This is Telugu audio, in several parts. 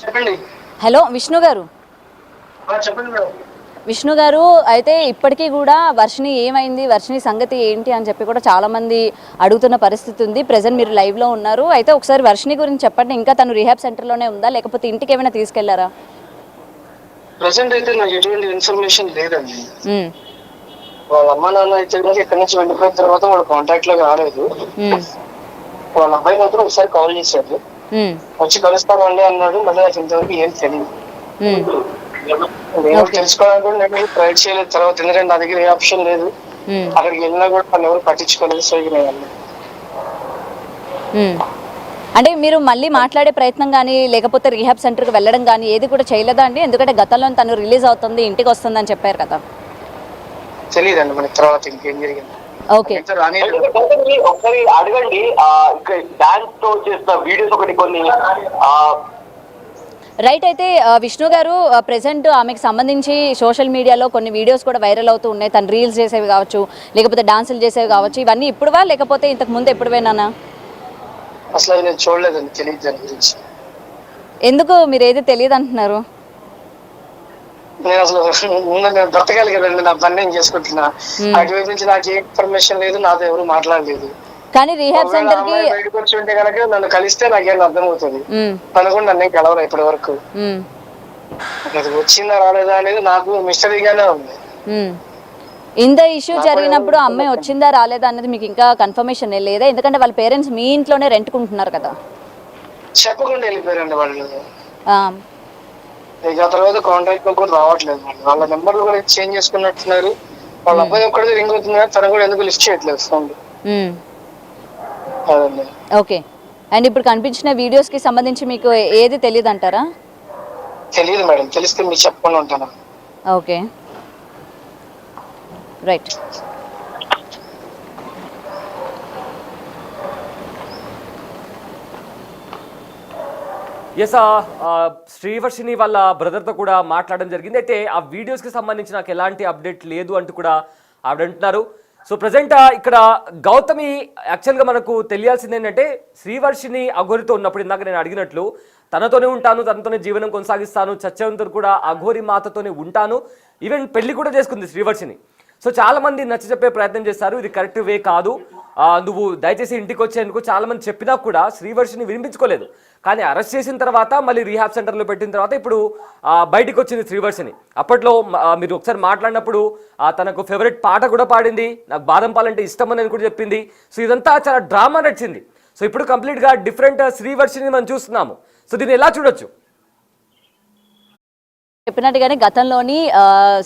చెప్పండి. హలో విష్ణు గారు. చెప్పండి మేడం. విష్ణు గారు, అయితే ఇప్పటికీ కూడా వర్షిణి ఏమైంది, వర్షిణి సంగతి ఏంటి అని చెప్పి కూడా చాలా మంది అడుగుతున్న పరిస్థితి ఉంది. ప్రెజెంట్ మీరు లైవ్లో ఉన్నారు. అయితే ఒకసారి వర్షిణి గురించి చెప్పండి. ఇంకా తను రీహాబ్ సెంటర్లోనే ఉందా, లేకపోతే ఇంటికి ఏమైనా తీసుకెళ్లారా? ప్రెసెంట్ అయితే నాకు ఎటువంటి ఇన్ఫర్మేషన్ లేదండి. వాళ్ళ అమ్మ నాన్న అయితే ఇక్కడి నుంచి వెళ్ళిపోయిన తర్వాత వాళ్ళ కాంటాక్ట్ లో రాలేదు. వాళ్ళ అబ్బాయి మాత్రం ఒకసారి కాల్ చేశాడు, వచ్చి కలుస్తామండి అన్నాడు. మళ్ళీ నాకు ఇంతవరకు ఏం తెలియదు. నేను తెలుసుకోవడానికి కూడా నేను ట్రై చేయలేదు తర్వాత, ఎందుకంటే నా దగ్గర ఏ ఆప్షన్ లేదు. అక్కడికి వెళ్ళినా కూడా వాళ్ళు ఎవరు పట్టించుకోలేదు. సో ఇక నేను అంటే మీరు మళ్ళీ మాట్లాడే ప్రయత్నం కానీ లేకపోతే రీహాబ్ సెంటర్కి వెళ్ళడం కానీ ఏది కూడా చేయలేదా అండి? ఎందుకంటే గతంలో తను రిలీజ్ అవుతుంది, ఇంటికి వస్తుంది అని చెప్పారు కదా. తెలియదండి మనకి తర్వాత ఇంకేం జరిగింది. ఓకే, ఒకసారి అడగండి. డాన్స్ తో చేసిన వీడియోస్ ఒకటి కొన్ని రైట్. అయితే విష్ణు గారు, ప్రెసెంట్ ఆమెకు సంబంధించి సోషల్ మీడియాలో కొన్ని వీడియోస్ కూడా వైరల్ అవుతూ ఉన్నాయి. తను రీల్స్ చేసేవి కావచ్చు, లేకపోతే డాన్సులు చేసేవి కావచ్చు. ఇవన్నీ ఇప్పుడువా లేకపోతే ఇంతకు ముందు ఎప్పుడువేనా? అసలు నేను చూడలేదండి, తెలియదు దాని గురించి. ఎందుకు మీరు ఏది తెలియదు అంటున్నారు? నేను అసలు నేను బ్రతకాలి కదండి, నా పని నేను చేసుకుంటున్నా. అటువైపు నుంచి నాకు ఏ ఇన్ఫర్మేషన్ లేదు, నాతో ఎవరు మాట్లాడలేదు. కానీ రీహాబ్ సెంటర్ కి బయటకు వచ్చి ఉంటే కనుక నన్ను కలిస్తే నాకేం అర్థమవుతుంది. తను కూడా నన్ను కలవరా ఇప్పటి వరకు. అది వచ్చిందా రాలేదా అనేది నాకు మిస్టరీగానే ఉంది. ఇంత ఇష్యూ జరిగినప్పుడు అమ్మాయి వచ్చిందా రాలేదా అనేది మీకు ఇంకా కన్ఫర్మేషన్ లేదా? ఎందుకంటే వాళ్ళ పేరెంట్స్ మీ ఇంట్లోనే రెంట్కుంటున్నారు కదా. చెప్పకుండా వెళ్ళిపోయారండి వాళ్ళు. ఇక తర్వాత కాంటాక్ట్ లో కూడా రావట్లేదు. వాళ్ళ నెంబర్లు కూడా చేంజ్ చేసుకున్నట్టున్నారు. వాళ్ళ అబ్బాయి ఒక్కడితే రింగ్ అవుతుంది కానీ తను కూడా ఎందుకు లిస్ట్ చేయట్లేదు ఫోన్. ఓకే. అండ్ ఇప్పుడు కనిపించిన వీడియోస్ కి సంబంధించి మీకు ఏది తెలియదు అంటారా? తెలియదు మేడం, తెలిస్తే మీకు చెప్పకుండా ఉంటాను. Okay, right. ఎస్, శ్రీవర్షిని వాళ్ళ బ్రదర్తో కూడా మాట్లాడడం జరిగింది. అయితే ఆ వీడియోస్కి సంబంధించి నాకు ఎలాంటి అప్డేట్ లేదు అంటూ కూడా ఆవిడ అంటున్నారు. సో ప్రజెంట్ ఇక్కడ గౌతమి యాక్చువల్గా మనకు తెలియాల్సింది ఏంటంటే, శ్రీవర్షిని అఘోరితో ఉన్నప్పుడు ఇందాక నేను అడిగినట్లు తనతోనే ఉంటాను, తనతోనే జీవనం కొనసాగిస్తాను, చచ్చేంతకు కూడా అఘోరి మాతతోనే ఉంటాను, ఈవెన్ పెళ్లి కూడా చేసుకుంది శ్రీవర్షిని. సో చాలామంది నచ్చ చెప్పే ప్రయత్నం చేస్తారు, ఇది కరెక్ట్ వే కాదు, నువ్వు దయచేసి ఇంటికి వచ్చేందుకు చాలామంది చెప్పినా కూడా శ్రీవర్షిని వినిపించుకోలేదు. కానీ అరెస్ట్ చేసిన తర్వాత మళ్ళీ రీహాబ్ సెంటర్లో పెట్టిన తర్వాత ఇప్పుడు బయటికి వచ్చింది శ్రీవర్షిని. అప్పట్లో మీరు ఒకసారి మాట్లాడినప్పుడు తనకు ఫేవరెట్ పాట కూడా పాడింది, నాకు బాదం పాలంటే ఇష్టం అని కూడా చెప్పింది. సో ఇదంతా చాలా డ్రామా నడిచింది. సో ఇప్పుడు కంప్లీట్గా డిఫరెంట్ శ్రీవర్షిని మనం చూస్తున్నాము. సో దీన్ని ఎలా చూడొచ్చు? చెప్పినట్టుగానే గతంలోని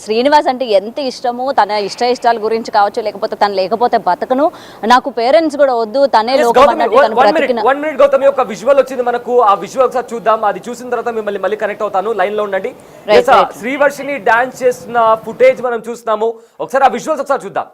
శ్రీనివాస్ అంటే ఎంత ఇష్టమో, తన ఇష్టాల గురించి కావచ్చు, లేకపోతే తను లేకపోతే బతకను, నాకు పేరెంట్స్ కూడా వద్దు, తనే లోకం అన్నట్టు తను బ్రతికిన. 1 minute గౌతమి, ఒక విజువల్ వచ్చింది మనకు, ఆ విజువల్ ఒకసారి చూద్దాం. అది చూసిన తర్వాత మిమ్మల్ని మళ్ళీ కనెక్ట్ అవుతాను, లైన్ లో ఉండండి. శ్రీవర్షిని డాన్స్ చేస్తున్న ఫుటేజ్ మనం చూస్తున్నాము, ఒకసారి ఆ విజువల్స్ ఒకసారి చూద్దాం.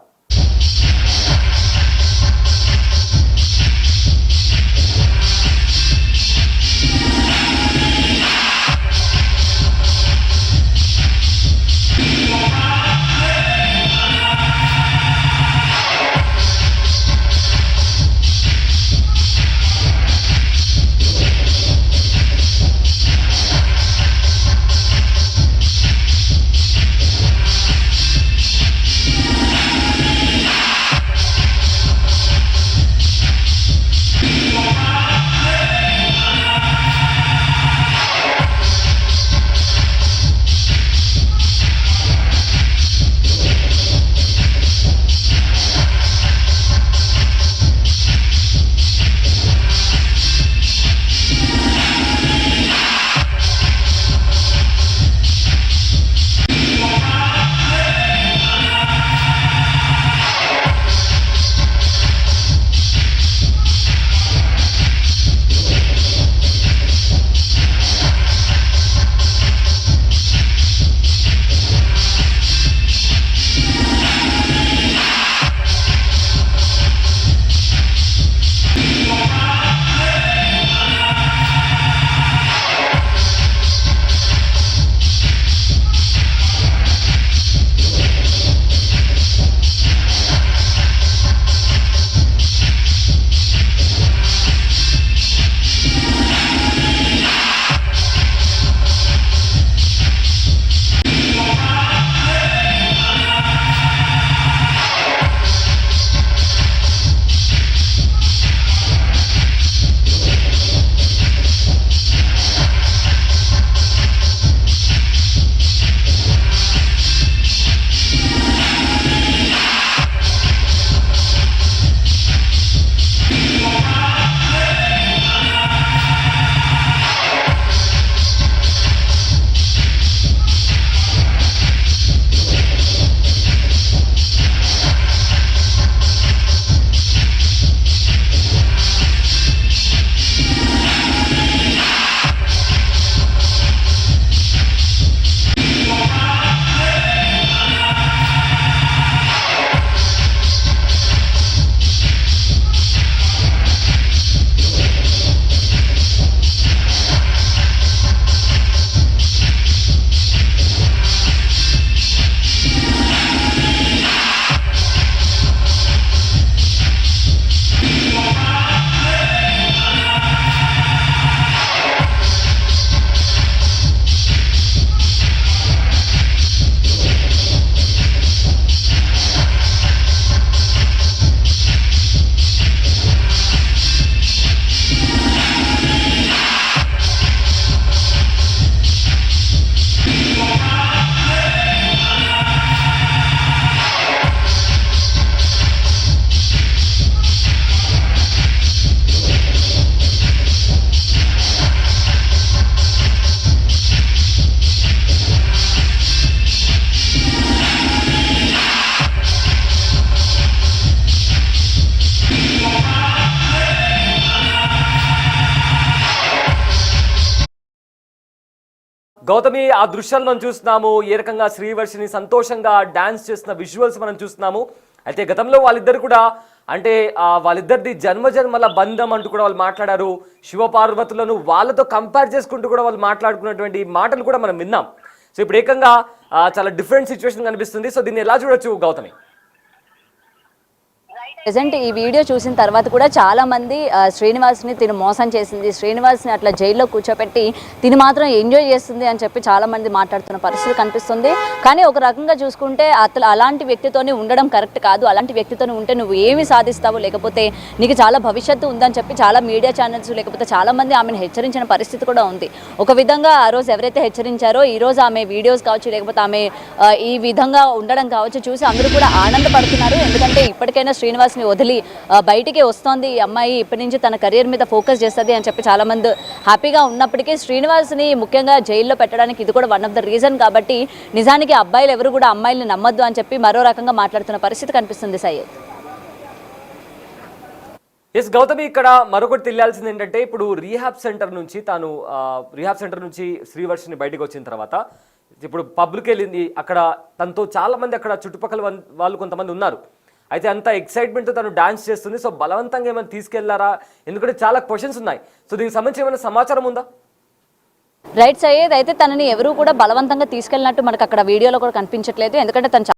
గౌతమి, ఆ దృశ్యాలు మనం చూస్తున్నాము. ఏ రకంగా శ్రీవర్షిని సంతోషంగా డాన్స్ చేస్తున్న విజువల్స్ మనం చూస్తున్నాము. అయితే గతంలో వాళ్ళిద్దరు కూడా అంటే వాళ్ళిద్దరిది జన్మజన్మల బంధం అంటూ కూడా వాళ్ళు మాట్లాడారు. శివపార్వతులను వాళ్ళతో కంపేర్ చేసుకుంటూ కూడా వాళ్ళు మాట్లాడుకున్నటువంటి మాటలు కూడా మనం విన్నాం. సో ఇప్పుడు ఏకంగా చాలా డిఫరెంట్ సిచ్యువేషన్ కనిపిస్తుంది. సో దీన్ని ఎలా చూడొచ్చు గౌతమి? ప్రెజెంట్ ఈ వీడియో చూసిన తర్వాత కూడా చాలా మంది శ్రీనివాస్ని తిను మోసం చేసింది, శ్రీనివాస్ని అట్లా జైల్లో కూర్చోపెట్టి తిని మాత్రం ఎంజాయ్ చేస్తుంది అని చెప్పి చాలా మంది మాట్లాడుతున్న పరిస్థితి కనిపిస్తుంది. కానీ ఒక రకంగా చూసుకుంటే అసలు అలాంటి వ్యక్తితోనే ఉండడం కరెక్ట్ కాదు. అలాంటి వ్యక్తితోనే ఉంటే నువ్వు ఏమి సాధిస్తావు, లేకపోతే నీకు చాలా భవిష్యత్తు ఉందని చెప్పి చాలా మీడియా ఛానల్స్ లేకపోతే చాలా మంది ఆమెను హెచ్చరించిన పరిస్థితి కూడా ఉంది. ఒక విధంగా ఆ రోజు ఎవరైతే హెచ్చరించారో ఈ రోజు ఆమె వీడియోస్ కావచ్చు, లేకపోతే ఆమె ఈ విధంగా ఉండడం కావచ్చు చూసి అందరూ కూడా ఆనందపడుతున్నారు. ఎందుకంటే ఇప్పటికైనా శ్రీనివాస్ వదిలి బయటికి వస్తోంది ఈ అమ్మాయి, ఇప్పటి నుంచి తన కెరీర్ మీద ఫోకస్ చేస్తుంది అని చెప్పి చాలా మంది హ్యాపీగా ఉన్నప్పటికీ శ్రీనివాస్ని ముఖ్యంగా జైల్లో పెట్టడానికి ఇది కూడా వన్ ఆఫ్ ద రీజన్. కాబట్టి నిజానికి అబ్బాయిలు ఎవరు కూడా అమ్మాయిల్ని నమ్మొద్దు అని చెప్పి మరో రకంగా మాట్లాడుతున్న పరిస్థితి కనిపిస్తుంది. సయ్యద్. ఎస్ గౌతమి, ఇక్కడ మరొకటి తెలియాల్సింది ఏంటంటే ఇప్పుడు రీహాబ్ సెంటర్ నుంచి శ్రీవర్షిని బయటకు వచ్చిన తర్వాత ఇప్పుడు పబ్లిక్ వెళ్ళింది. అక్కడ తనతో చాలా మంది అక్కడ చుట్టుపక్కల వాళ్ళు కొంతమంది ఉన్నారు. అయితే అంత ఎక్సైట్మెంట్తో తను డాన్స్ చేస్తుంది. సో బలవంతంగా ఏమైనా తీసుకెళ్లారా? ఎందుకంటే చాలా క్వశ్చన్స్ ఉన్నాయి. సో దీనికి సంబంధించి ఏమైనా సమాచారం ఉందా? రైట్ సయ్యద్. అయితే తనని ఎవరు కూడా బలవంతంగా తీసుకెళ్ళినట్టు మనకు అక్కడ వీడియోలో కూడా కనిపించట్లేదు. ఎందుకంటే తను